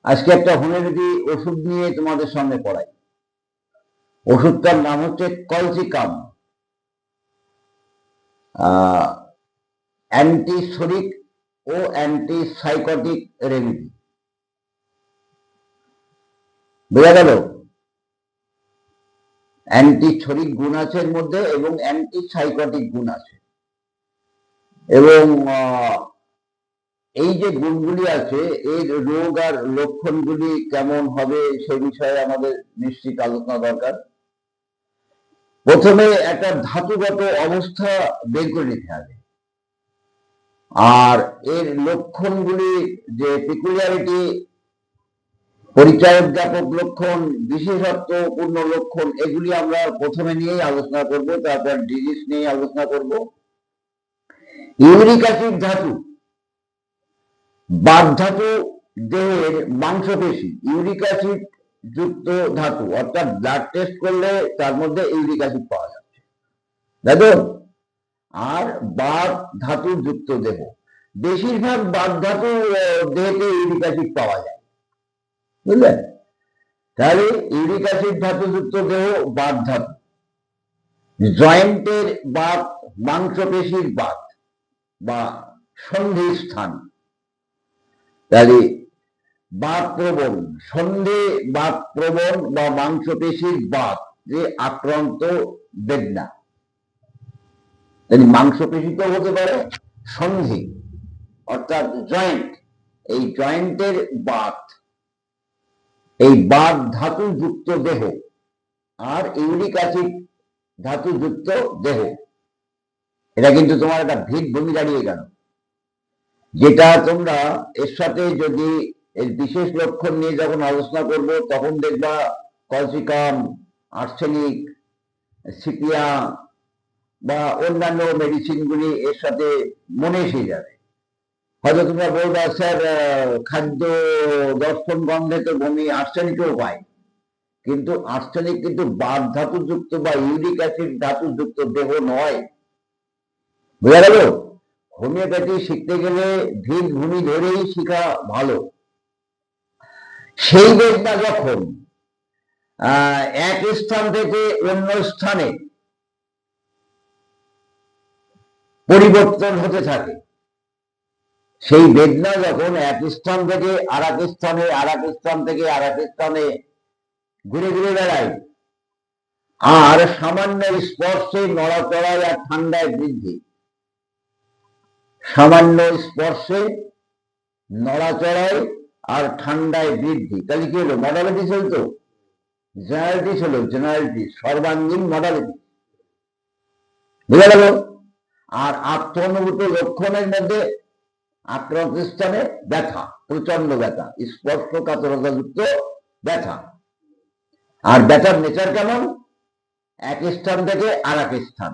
আজকে একটা হোমিওপ্যাথি ওষুধ নিয়ে তোমাদের সামনে পড়াই। ওষুধটার নাম হচ্ছে কলচিকাম, অ্যান্টিসোরিক ও অ্যান্টিসাইকোটিক রেমেডি। বোঝা গেল? অ্যান্টিসোরিক গুণ আছে এর মধ্যে এবং অ্যান্টিসাইকোটিক গুণ আছে, এবং এই যে গুণগুলি আছে এর রোগ আর লক্ষণগুলি কেমন হবে সে বিষয়ে আমাদের নিশ্চিত আলোচনা দরকার। প্রথমে একটা ধাতুগত অবস্থা বের করে নিতে হবে, আর এর লক্ষণগুলি যে পিকুলিয়ারিটি, পরিচয়জ্ঞাপক লক্ষণ, বিশেষত্বপূর্ণ লক্ষণ, এগুলি আমরা প্রথমে নিয়েই আলোচনা করব, তারপর ডিজিজ নিয়ে আলোচনা করব। ইউরিক অ্যাসিড ধাতু, বাত ধাতু দেহের মাংসপেশি ইউরিক অ্যাসিড যুক্ত ধাতু, অর্থাৎ ব্লাড টেস্ট করলে তার মধ্যে ইউরিক অ্যাসিড পাওয়া যাচ্ছে, তাই তো? আর বাত ধাতু যুক্ত দেহ, বেশিরভাগ বাত ধাতু দেহতে ইউরিক অ্যাসিড পাওয়া যায়, বুঝলেন? তাহলে ইউরিক অ্যাসিড ধাতু যুক্ত দেহ বাত ধাতু, জয়েন্টের বাত, মাংসপেশির বাত বা সন্ধি স্থান, তাহলে বাত প্রবণ, সন্ধি বাত প্রবণ বা মাংসপেশির বাত যে আক্রান্ত বেদনা, মাংসপেশি তো হতে পারে সন্ধি অর্থাৎ জয়েন্ট, এই জয়েন্টের বাত, এই বাত ধাতু যুক্ত দেহ আর ইউরিক অ্যাসিড ধাতু যুক্ত দেহ, এটা কিন্তু তোমার একটা ভিত ভূমি দাঁড়িয়ে গেল, যেটা তোমরা এর সাথে যদি এর বিশেষ লক্ষণ নিয়ে যখন আলোচনা করব তখন দেখবা কলচিকাম, আর্সেনিক, সিপিয়া বা অন্যান্য মেডিসিনগুলি এর সাথে মনে এসে যাবে। হয়তো তোমরা বলবা স্যার খাদ্য দর্শন গন্ধে তো বমি আর্সেনিকও পায়, কিন্তু আর্সেনিক কিন্তু বাত ধাতু যুক্ত বা ইউরিক অ্যাসিড ধাতু যুক্ত দেহ নয়। বোঝা গেল? হোমিওপ্যাথি শিখতে গেলে ভিত ভূমি ধরেই শিখা ভালো। সেই বেদনা যখন এক স্থান থেকে অন্য স্থানে পরিবর্তন হতে থাকে, সেই বেদনা যখন এক স্থান থেকে আর এক স্থানে, আর এক স্থান থেকে আর এক স্থানে ঘুরে ঘুরে বেড়ায়, আর সামান্য স্পর্শে নড়াচড়ায় আর ঠান্ডায় বৃদ্ধি, সামান্য স্পর্শে নড়াচড়ায় আর ঠান্ডায় বৃদ্ধি, তাহলে কি হলো? মডালিটিস হল, তো জেনারেলিটিস হলো, জেনারেলিটিস সর্বাঙ্গীন মডালিটি। বুঝা গেল? আর আত্মানুভূত লক্ষণের মধ্যে আক্রান্ত স্থানে ব্যথা, প্রচন্ড ব্যথা, স্পর্শকাতরতা যুক্ত ব্যথা। আর ব্যথার নেচার কেমন? এক স্থান থেকে আর এক স্থান,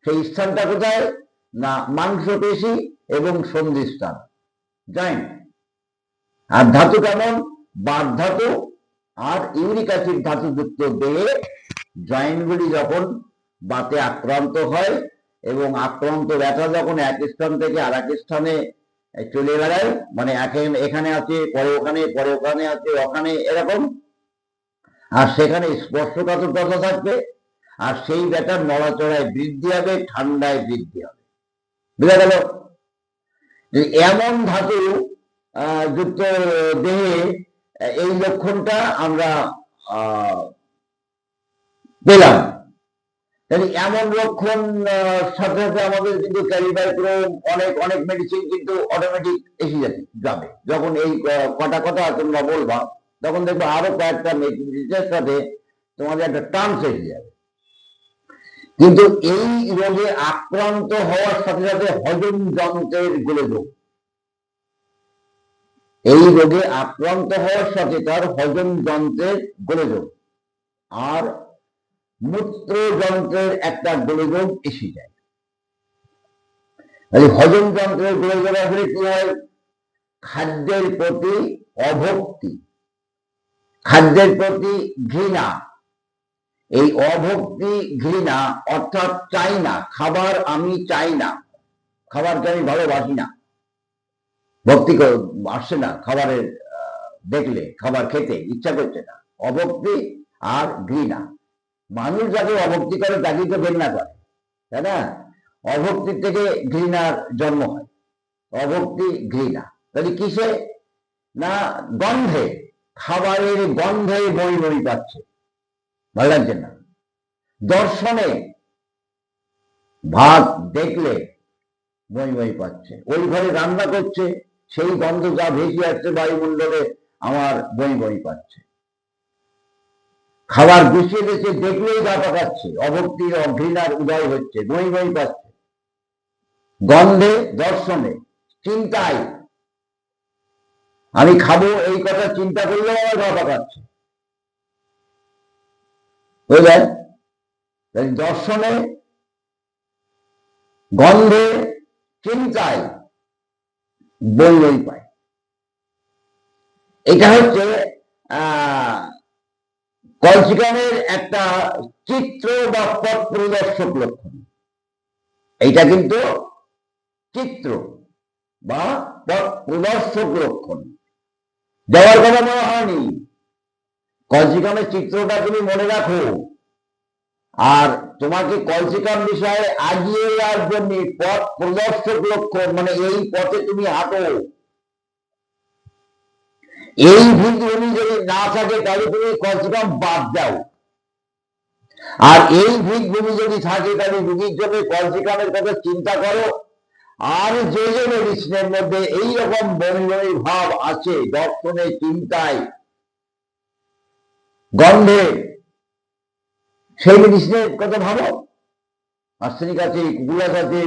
সেই স্থানটা কোথায় না? মাংসপেশি এবং সন্ধি স্থান, জয়েন্ট। আর ধাতু কেমন? বাত ধাতু আর ইউরিক অ্যাসিড ধাতু যুক্ত দেহে জয়েন্টগুলি যখন বাতে আক্রান্ত হয় এবং আক্রান্ত ব্যথা যখন এক স্থান থেকে আর এক স্থানে চলে বেড়ায়, মানে এখানে আছে, পরে ওখানে, পরে ওখানে আছে, ওখানে, এরকম, আর সেখানে স্পর্শকাতরতা থাকবে, আর সেই ব্যথার নড়াচড়ায় বৃদ্ধি হবে, ঠান্ডায় বৃদ্ধি হবে। বুঝা গেল? এমন ধাতু যুক্ত দেহে এই লক্ষণটা আমরা পেলাম। তাহলে এমন লক্ষণ সাথে সাথে আমাদের কিন্তু ক্যালিবাইক্রোম, অনেক অনেক মেডিসিন কিন্তু অটোমেটিক এসে যাবে। যখন এই কটা কথা তোমরা বলবা তখন দেখবো আরো কয়েকটা মেডিসিনের সাথে তোমাদের একটা টার্মস এসে যাবে। কিন্তু এই রোগে আক্রান্ত হওয়ার সাথে সাথে হজম যন্ত্রের গোলযোগ, এই রোগে আক্রান্ত হওয়ার সাথে তার হজম যন্ত্রের গোলযোগ আর মূত্র যন্ত্রের একটা গোলযোগ এসে যায়। হজম যন্ত্রের গোলযোগ আসলে কি হয়? খাদ্যের প্রতি অভক্তি, খাদ্যের প্রতি ঘৃণা, এই অভক্তি ঘৃণা অর্থাৎ চাই না খাবার, আমি চাই না খাবারকে, আমি ভালোবাসি না, ভক্তি আসছে না, খাবারের দেখলে খাবার খেতে ইচ্ছা করছে না, অভক্তি আর ঘৃণা। মানুষ যাকে অভক্তি করে তাকেই তো ঘৃণা করে, তাই না? অভক্তির থেকে ঘৃণার জন্ম হয়, অভক্তি ঘৃণা। তাহলে কিসে? না গন্ধে, খাবারের গন্ধে বই বই পাচ্ছে, ভালো লাগছে না। দর্শনে, ভাত দেখলে বই বই পাচ্ছে, ওই ঘরে রান্না করছে, সেই গন্ধ যা ভেসে আসছে বায়ুমণ্ডলে, আমার বই বই পাচ্ছে। খাবার গুছিয়ে দিয়েছে, দেখলেই গা পাকাচ্ছে, অভক্তির অঘৃণার উদয় হচ্ছে, বই বই পাচ্ছে। গন্ধে, দর্শনে, চিন্তায়, আমি খাবো এই কথা চিন্তা করলেও আমার গা পাকাচ্ছে, বুঝলেন? দর্শনে, গন্ধে, চিন্তায় বই বই পায়। এটা হচ্ছে কলসিকামের একটা চিত্র বা পথ প্রদর্শক লক্ষণ। এইটা কিন্তু চিত্র বা পথ প্রদর্শক লক্ষণ। যাওয়ার কথা মনে হয়নি, কলসিকামের চিত্রটা তুমি মনে রাখো, আর তোমাকে কলসিকাম বিষয়ে আগিয়ে যাওয়ার জন্য পথ প্রদর্শক লক্ষণ, মানে এই পথে তুমি হাঁটো। এই ভিতভূমি যদি না থাকে তাহলে তুমি কলসিকাম বাদ দাও, আর এই ভিতভূমি যদি থাকে তাহলে রুগীর জন্য কলসিকামের কথা চিন্তা করো। আর যে যে মেডিসিনের মধ্যে এইরকম বমি বমি ভাব আছে, দর্শনে, চিন্তায়, গন্ধে, সেই মেডিসিনের কথা ভাবো। আর্সেনিক আছে, কুকুলাস আছে,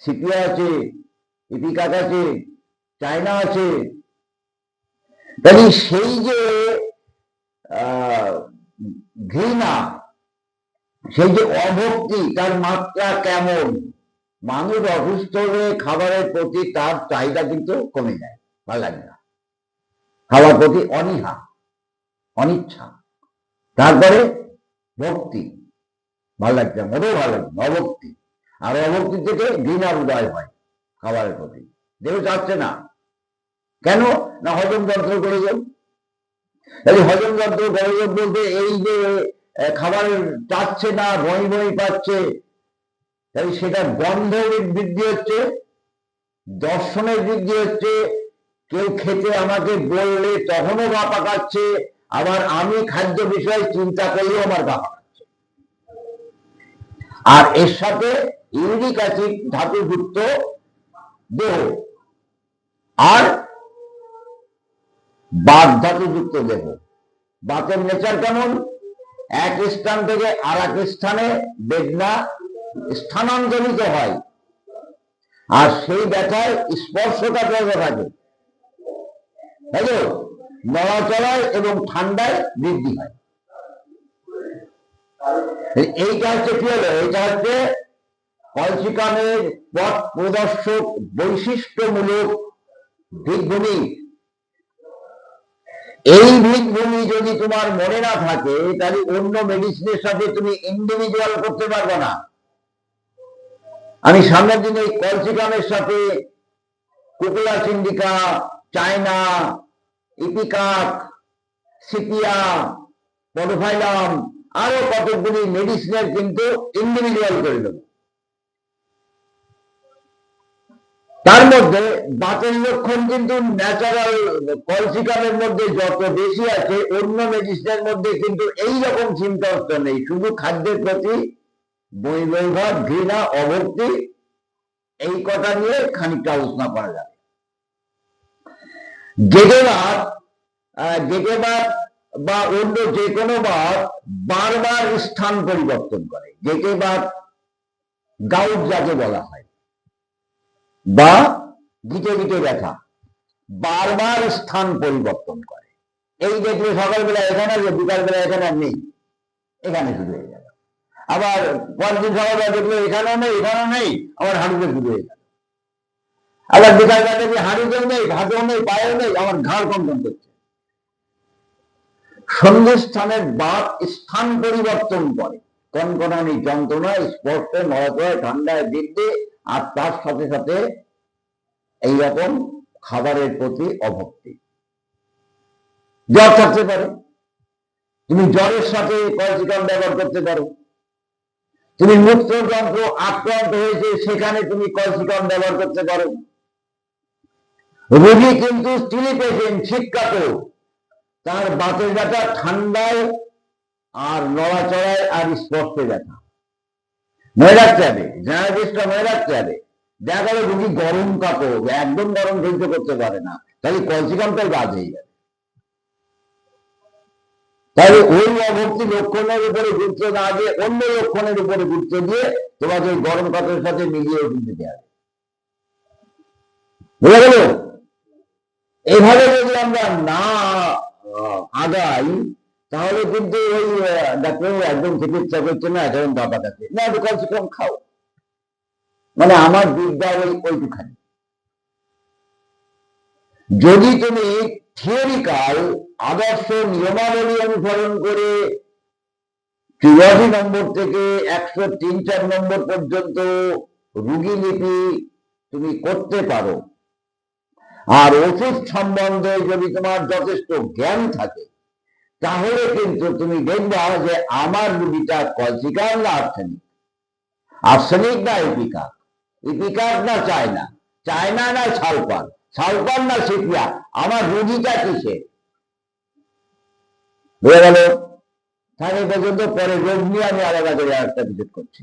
সিপিয়া আছে, ইপিকাক আছে, চায়না আছে। তাহলে সেই যে ঘৃণা, সেই যে অভক্তি, তার মাত্রা কেমন? মানুষ অসুস্থ হলে খাবারের প্রতি তার চাহিদা কিন্তু কমে যায়, ভালো লাগে না, খাবার প্রতি অনীহা, অনিচ্ছা। তারপরে ভক্তি, ভালো লাগছে, মোটেও ভালো লাগছে, অভক্তি। আর অভক্তি থেকে ঘৃণার উদয় হয় খাবারের প্রতি, দেহ চাচ্ছে না। কেন? না হজম যন্ত্র করে যান। তাহলে হজম যন্ত্র গরম বলতে এই যে খাবার চাচ্ছে না, বই বই পাচ্ছে, তাহলে সেটা গন্ধের বৃদ্ধি হচ্ছে, দর্শনের বৃদ্ধি হচ্ছে। কেউ খেতে আমাকে বললে তখনও গা পাকাচ্ছে, আবার আমি খাদ্য বিষয়ে চিন্তা করলেও আমার গা পাকাচ্ছে। আর এর সাথে ইউরিক অ্যাসিড ধাতুযুক্ত দেহ আর বাত ধাতুযুক্ত দেহ। বাতের নেচার কেমন? এক স্থান থেকে আর এক স্থানে বেদনা স্থানান্তরিত হয়, আর সেই ব্যথায় স্পর্শটা থাকে, তাই তো? নড়াচড়ায় এবং ঠান্ডায় বৃদ্ধি হয়। এইটা হচ্ছে কি হলো? এটা হচ্ছে কলসিকামের পথ প্রদর্শক বৈশিষ্ট্যমূলক ভিতভূমি। এই ভিতভূমি যদি তোমার মনে না থাকে তাহলে অন্য মেডিসিনের সাথে তুমি ইন্ডিভিজুয়াল করতে পারবে না। আমি সামনের দিনে এই কলসিকামের সাথে cocculus indica, China, ipecac, sepia, podophyllum, আরো কতগুলি মেডিসিনের কিন্তু ইন্ডিভিজুয়াল করে দেব। তার মধ্যে বাতের লক্ষণ কিন্তু ন্যাচারাল কলসিকামের মধ্যে যত বেশি আছে, অন্য মেডিসিনের মধ্যে কিন্তু এইরকম চিন্তা নেই। শুধু খাদ্যের প্রতি বই বই ভাব, ঘৃণা, অভক্তি, এই কথা নিয়ে খানিকটা আলোচনা করা যাবে। গেটে বাত বা অন্য যে কোনো বাত বারবার স্থান পরিবর্তন করে। গেটে বাত গাউট যাকে বলা হয়, বা গিটে গিটে ব্যথা বারবার স্থান পরিবর্তন করে। এই দেখলে সকালবেলা এখানে আছে, বিকালবেলা এখানে নেই, এখানে শুরু হয়ে গেল। আবার পরদিন সকালবেলা দেখলে এখানেও নেই, এখানেও নেই, আবার হাঁটুতে শুরু হয়ে গেল। আবার বিকালবেলা দেখলে হাঁটুতেও নেই, ঘাটেও নেই, পায়েও নেই, আমার ঘাড় কম্পন করছে। সন্ধিস্থানের বাত স্থান পরিবর্তন করে, কনকনানি যন্ত্রণা, স্পর্শ, নড়াচড়া, ঠান্ডায় বৃদ্ধি, আর তার সাথে সাথে এইরকম খাবারের প্রতি অভক্তি। জ্বর থাকতে পারে, তুমি জ্বরের সাথে কলসিকাম ব্যবহার করতে পারো। তুমি মূত্রযন্ত্র আক্রান্ত হয়েছে, সেখানে তুমি কলসিকাম ব্যবহার করতে পারো। রোগী কিন্তু স্ত্রী পেশেন্ট, শীতকাত, তার বাতের ব্যথা ঠান্ডায় আর নড়াচড়ায় আর স্পর্শে ব্যথা, মনে রাখতে হবে, জানাবেশটা মনে রাখতে হবে। দেখা গেল রোগী গরম কাপড়, একদম গরম সহ্য করতে পারে না, তাহলে কলসিকামটাই বাদ হয়ে যাবে। তাহলে ওই অভক্তি লক্ষণের উপরে গুরুত্ব না দিয়ে অন্য লক্ষণের উপরে গুরুত্ব দিয়ে তোমাকে ওই গরম কাপড়ের সাথে মিলিয়ে দিতে হবে। বুঝা গেল? এইভাবে যদি আমরা না আগাই, তাহলে কিন্তু ওই ডাক্তার একদম চিকিৎসা করছে না, যেমন বাবা কাছে না, একটু কলসিকাম খাও, মানে আমার বিদ্যা ওইটুখানি। যদি তুমি থিওরিক্যাল আদর্শ নিয়মাবলী অনুসরণ করে 84 নম্বর থেকে 103-4 নম্বর পর্যন্ত রোগী লিপি তুমি করতে পারো, আর ওষুধ সম্বন্ধে যদি তোমার যথেষ্ট জ্ঞান থাকে, তাহলে কিন্তু তুমি দেখবা যে আমার রোগীটা কলসিকাম না আর্সেনিক, আর্সেনিক না ইপিকার, ইপিকার না চায়না, চায়না না সালফার, সালফার না সিপিয়া, আমার রোগীটা কিসে। বুঝে গেল? তাহলে পর্যন্ত পরে রোগ নিয়ে আমি আলাদা করে একটা ভিজিট করছি।